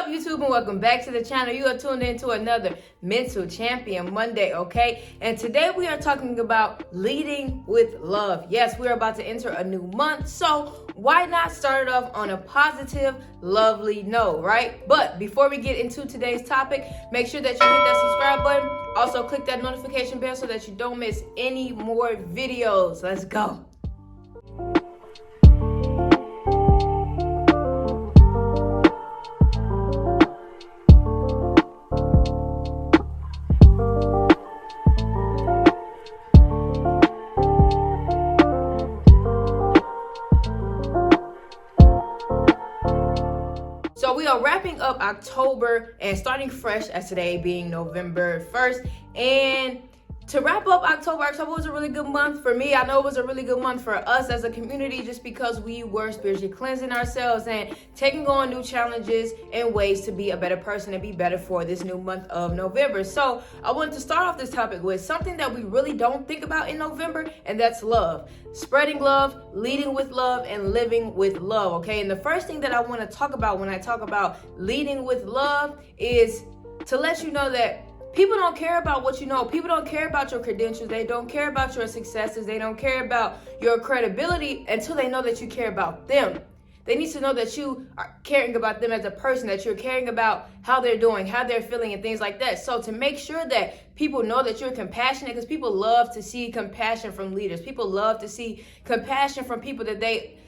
YouTube, and welcome back to the channel. You are tuned into another Mental Champion Monday, okay? And today we are talking about leading with love. Yes, we're about to enter a new month, so why not start it off on a positive, lovely note, right? But before we get into today's topic, make sure that you hit that subscribe button. Also, click that notification bell so that you don't miss any more videos. Let's go. So we are wrapping up October and starting fresh as today being November 1st. And to wrap up October was a really good month for me. I know it was a really good month for us as a community just because we were spiritually cleansing ourselves and taking on new challenges and ways to be a better person and be better for this new month of November. So I wanted to start off this topic with something that we really don't think about in November, and that's love. Spreading love, leading with love, and living with love, okay? And the first thing that I want to talk about when I talk about leading with love is to let you know that people don't care about what you know. People don't care about your credentials. They don't care about your successes. They don't care about your credibility until they know that you care about them. They need to know that you are caring about them as a person, that you're caring about how they're doing, how they're feeling, and things like that. So to make sure that people know that you're compassionate, because people love to see compassion from leaders. People love to see compassion from people that they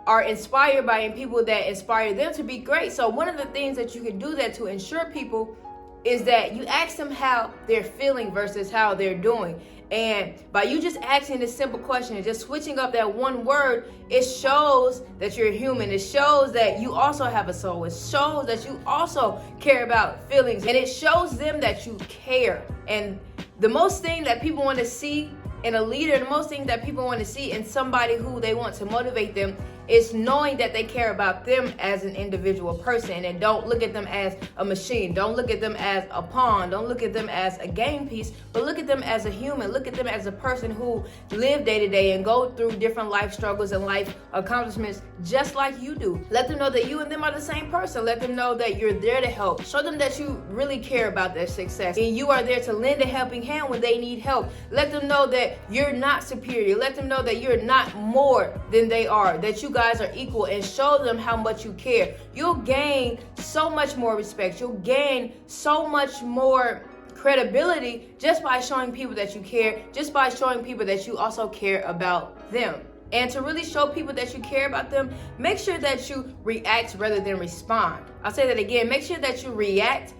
are inspired by and people that inspire them to be great. So one of the things that you can do that to ensure people is that you ask them how they're feeling versus how they're doing. And by you just asking this simple question and just switching up that one word, it shows that you're human. It shows that you also have a soul. It shows that you also care about feelings. And it shows them that you care. And the most thing that people want to see in a leader, the most thing that people want to see in somebody who they want to motivate them is knowing that they care about them as an individual person and don't look at them as a machine. Don't look at them as a pawn. Don't look at them as a game piece, but look at them as a human. Look at them as a person who live day to day and go through different life struggles and life accomplishments just like you do. Let them know that you and them are the same person. Let them know that you're there to help. Show them that you really care about their success and you are there to lend a helping hand when they need help. Let them know that you're not superior. Let them know that you're not more than they are, that you guys are equal, and show them how much you care. You'll gain so much more respect. You'll gain so much more credibility just by showing people that you care, just by showing people that you also care about them. And to really show people that you care about them, make sure that you react rather than respond. I'll say that again. Make sure that you react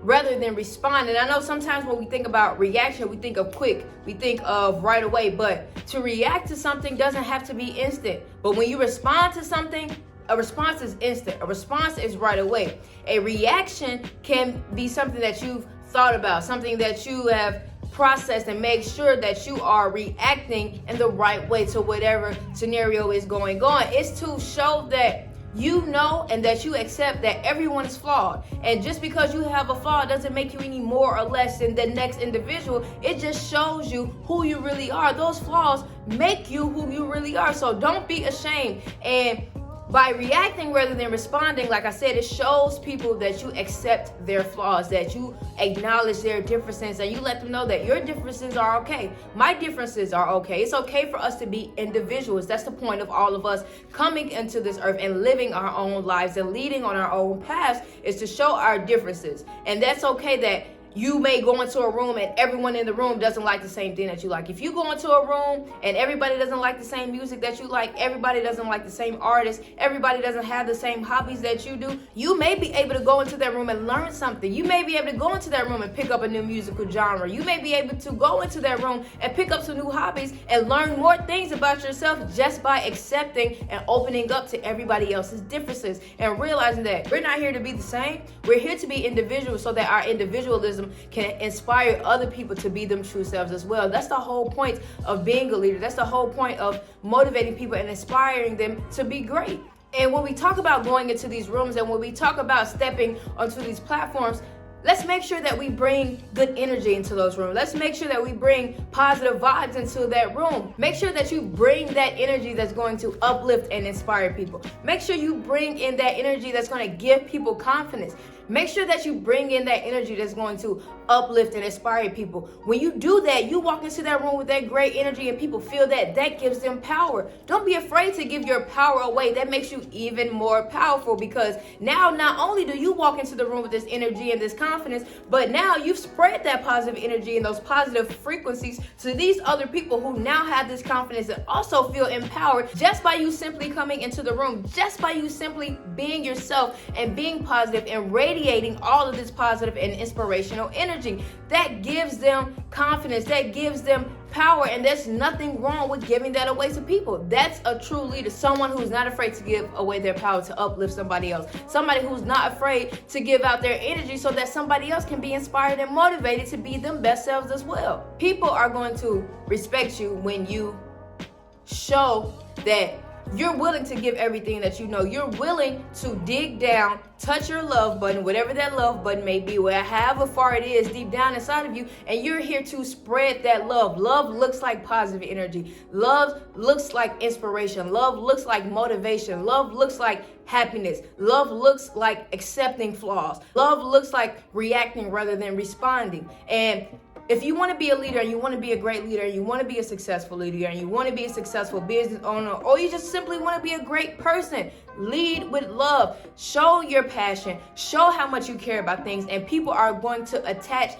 rather than respond. And I know sometimes when we think about reaction, we think of quick, we think of right away, but to react to something doesn't have to be instant. But when you respond to something, a response is instant. A response is right away. A reaction can be something that you've thought about, something that you have processed, and make sure that you are reacting in the right way to whatever scenario is going on. It's to show that you know and that you accept that everyone is flawed. And just because you have a flaw doesn't make you any more or less than the next individual. It just shows you who you really are. Those flaws make you who you really are. So don't be ashamed. And by reacting rather than responding, like I said, it shows people that you accept their flaws, that you acknowledge their differences, and you let them know that your differences are okay. My differences are okay. It's okay for us to be individuals. That's the point of all of us coming into this earth and living our own lives and leading on our own paths, is to show our differences. And that's okay that you may go into a room and everyone in the room doesn't like the same thing that you like. If you go into a room and everybody doesn't like the same music that you like, everybody doesn't like the same artist, everybody doesn't have the same hobbies that you do, you may be able to go into that room and learn something. You may be able to go into that room and pick up a new musical genre. You may be able to go into that room and pick up some new hobbies and learn more things about yourself just by accepting and opening up to everybody else's differences and realizing that we're not here to be the same. We're here to be individuals so that our individualism can inspire other people to be them true selves as well. That's the whole point of being a leader. That's the whole point of motivating people and inspiring them to be great. And when we talk about going into these rooms and when we talk about stepping onto these platforms, let's make sure that we bring good energy into those rooms. Let's make sure that we bring positive vibes into that room. Make sure that you bring that energy that's going to uplift and inspire people. Make sure you bring in that energy that's going to give people confidence. Make sure that you bring in that energy that's going to uplift and inspire people. When you do that, you walk into that room with that great energy and people feel that. That gives them power. Don't be afraid to give your power away. That makes you even more powerful, because now not only do you walk into the room with this energy and this confidence, but now you've spread that positive energy and those positive frequencies to these other people who now have this confidence and also feel empowered just by you simply coming into the room, just by you simply being yourself and being positive and radiating all of this positive and inspirational energy. That gives them confidence, that gives them power, and there's nothing wrong with giving that away to people. That's a true leader, someone who's not afraid to give away their power to uplift somebody else, somebody who's not afraid to give out their energy so that somebody else can be inspired and motivated to be them best selves as well. People are going to respect you when you show that you're willing to give everything that you know. You're willing to dig down, touch your love button, whatever that love button may be, however far it is deep down inside of you, and you're here to spread that love. Love looks like positive energy. Love looks like inspiration. Love looks like motivation. Love looks like happiness. Love looks like accepting flaws. Love looks like reacting rather than responding. And if you want to be a leader and you want to be a great leader, and you want to be a successful leader, and you want to be a successful business owner, or you just simply want to be a great person, lead with love. Show your passion. Show how much you care about things, and people are going to attach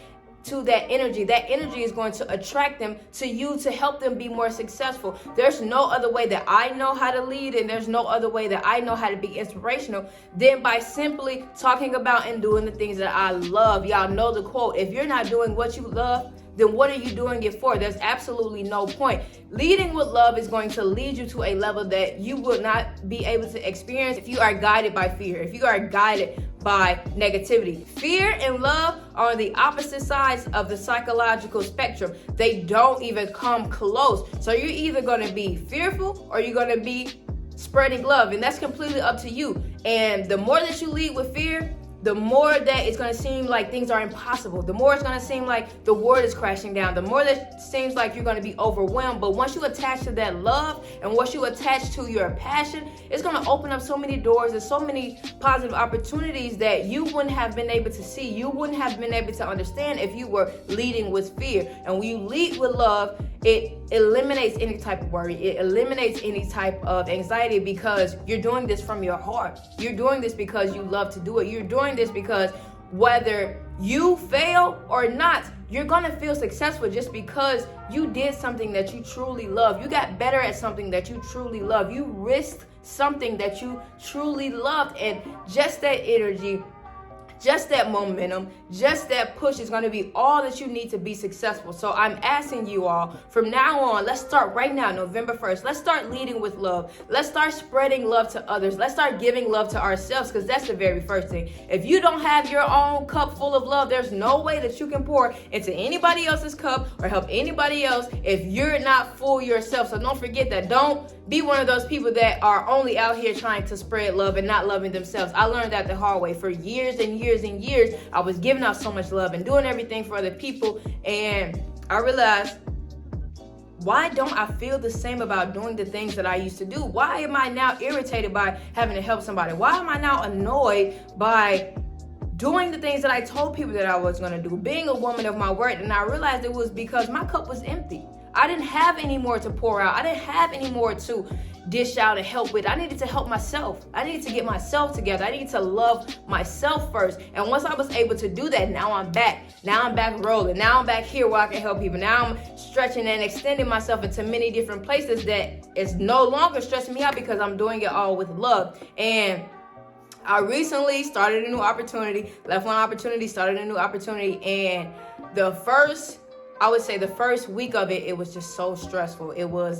to that energy. That energy is going to attract them to you to help them be more successful. There's no other way that I know how to lead, and there's no other way that I know how to be inspirational than by simply talking about and doing the things that I love. Y'all know the quote, if you're not doing what you love, then what are you doing it for? There's absolutely no point. Leading with love is going to lead you to a level that you would not be able to experience if you are guided by fear, if you are guided by negativity. Fear and love are on the opposite sides of the psychological spectrum. They don't even come close. So you're either going to be fearful or you're going to be spreading love, and that's completely up to you. And the more that you lead with fear, the more that it's going to seem like things are impossible. The more it's going to seem like the world is crashing down. The more that it seems like you're going to be overwhelmed. But once you attach to that love, and once you attach to your passion, it's going to open up so many doors and so many positive opportunities that you wouldn't have been able to see. You wouldn't have been able to understand if you were leading with fear. And when you lead with love, it eliminates any type of worry. It eliminates any type of anxiety, because you're doing this from your heart. You're doing this because you love to do it. You're doing this because whether you fail or not, you're gonna feel successful just because you did something that you truly love. You got better at something that you truly love. You risked something that you truly loved, and just that energy, just that momentum, just that push is going to be all that you need to be successful. So I'm asking you all, from now on, let's start right now, November 1st. Let's start leading with love. Let's start spreading love to others. Let's start giving love to ourselves, because that's the very first thing. If you don't have your own cup full of love, there's no way that you can pour into anybody else's cup or help anybody else if you're not full yourself. So don't forget that. Don't be one of those people that are only out here trying to spread love and not loving themselves. I learned that the hard way. For years and years and years, I was giving out so much love and doing everything for other people, and I realized, why don't I feel the same about doing the things that I used to do? Why am I now irritated by having to help somebody? Why am I now annoyed by doing the things that I told people that I was going to do, being a woman of my word? And I realized it was because my cup was empty. I didn't have any more to pour out. I didn't have any more to dish out and help with. I needed to help myself. I needed to get myself together. I needed to love myself first. And once I was able to do that, now I'm back. Now I'm back rolling. Now I'm back here where I can help people. Now I'm stretching and extending myself into many different places that is no longer stressing me out, because I'm doing it all with love. And I recently started a new opportunity, left one opportunity, started a new opportunity, and the first week of it, it was just so stressful. It was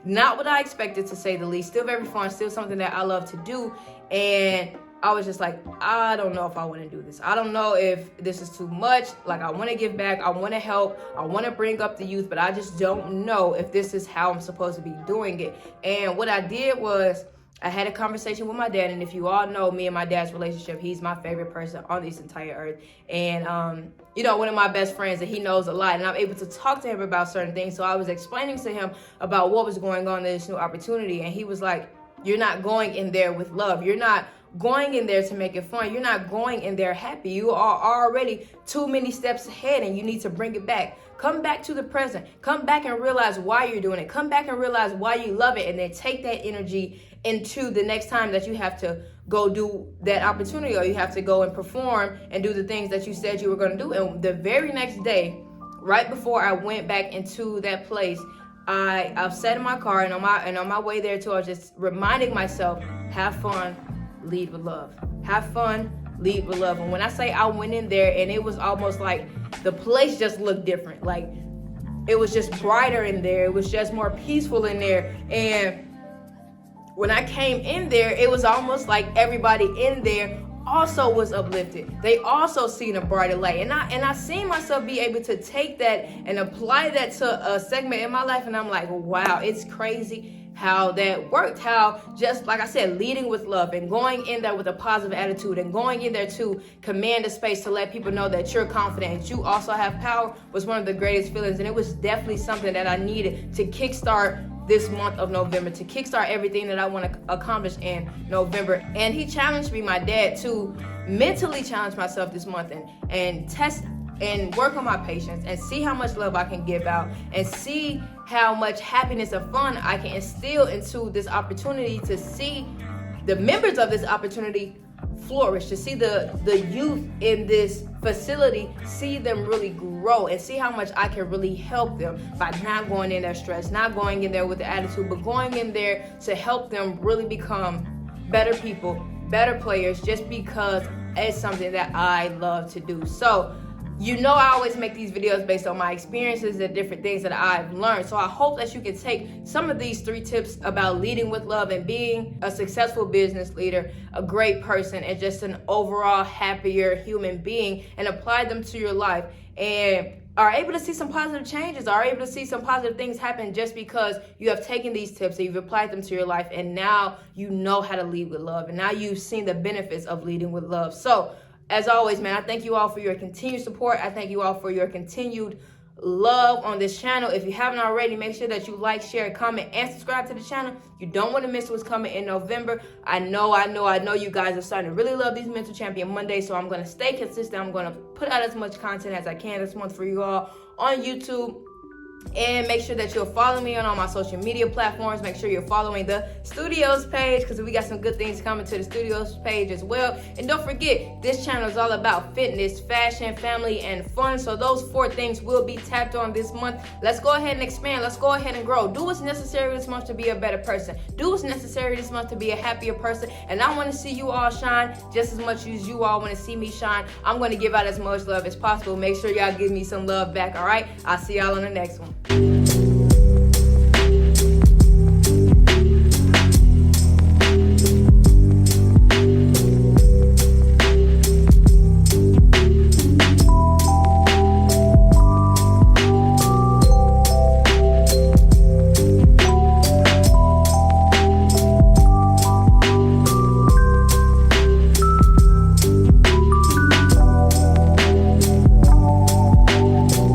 not what I expected, to say the least. Still very fun, still something that I love to do. And I was just like, I don't know if I want to do this. I don't know if this is too much. Like, I want to give back. I want to help. I want to bring up the youth, but I just don't know if this is how I'm supposed to be doing it. And what I did was, I had a conversation with my dad, and if you all know me and my dad's relationship, he's my favorite person on this entire earth. And, you know, one of my best friends, and he knows a lot, and I'm able to talk to him about certain things. So I was explaining to him about what was going on in this new opportunity, and he was like, you're not going in there with love. You're not going in there to make it fun. You're not going in there happy. You are already too many steps ahead, and you need to bring it back. Come back to the present. Come back and realize why you're doing it. Come back and realize why you love it, and then take that energy into the next time that you have to go do that opportunity, or you have to go and perform and do the things that you said you were going to do. And the very next day, right before I went back into that place, I sat in my car, and on my way there too, I was just reminding myself, have fun, lead with love. Have fun, lead with love. And when I say I went in there, and it was almost like the place just looked different. Like, it was just brighter in there. It was just more peaceful in there. And when I came in there, it was almost like everybody in there also was uplifted. They also seen a brighter light. And I seen myself be able to take that and apply that to a segment in my life. And I'm like, wow, it's crazy how that worked. How, just like I said, leading with love and going in there with a positive attitude and going in there to command a space to let people know that you're confident and you also have power was one of the greatest feelings. And it was definitely something that I needed to kickstart this month of November, to kickstart everything that I want to accomplish in November. And he challenged me, my dad, to mentally challenge myself this month and test and work on my patience and see how much love I can give out and see how much happiness and fun I can instill into this opportunity, to see the members of this opportunity flourish, to see the youth in this facility, see them really grow, and see how much I can really help them by not going in there stressed, not going in there with the attitude, but going in there to help them really become better people, better players, just because it's something that I love to do. So, you know, I always make these videos based on my experiences and different things that I've learned. So I hope that you can take some of these 3 tips about leading with love and being a successful business leader, a great person, and just an overall happier human being, and apply them to your life, and are able to see some positive changes, are able to see some positive things happen just because you have taken these tips and you've applied them to your life, and now you know how to lead with love, and now you've seen the benefits of leading with love. So, as always, man, I thank you all for your continued support. I thank you all for your continued love on this channel. If you haven't already, make sure that you like, share, comment, and subscribe to the channel. You don't want to miss what's coming in November. I know you guys are starting to really love these Mental Champion Mondays, so I'm going to stay consistent. I'm going to put out as much content as I can this month for you all on YouTube. And make sure that you'll follow me on all my social media platforms. Make sure you're following the studios page, because we got some good things coming to the studios page as well. And don't forget, this channel is all about fitness, fashion, family, and fun. So those 4 things will be tapped on this month. Let's go ahead and expand. Let's go ahead and grow. Do what's necessary this month to be a better person. Do what's necessary this month to be a happier person. And I want to see you all shine just as much as you all want to see me shine. I'm going to give out as much love as possible. Make sure y'all give me some love back, all right? I'll see y'all on the next one.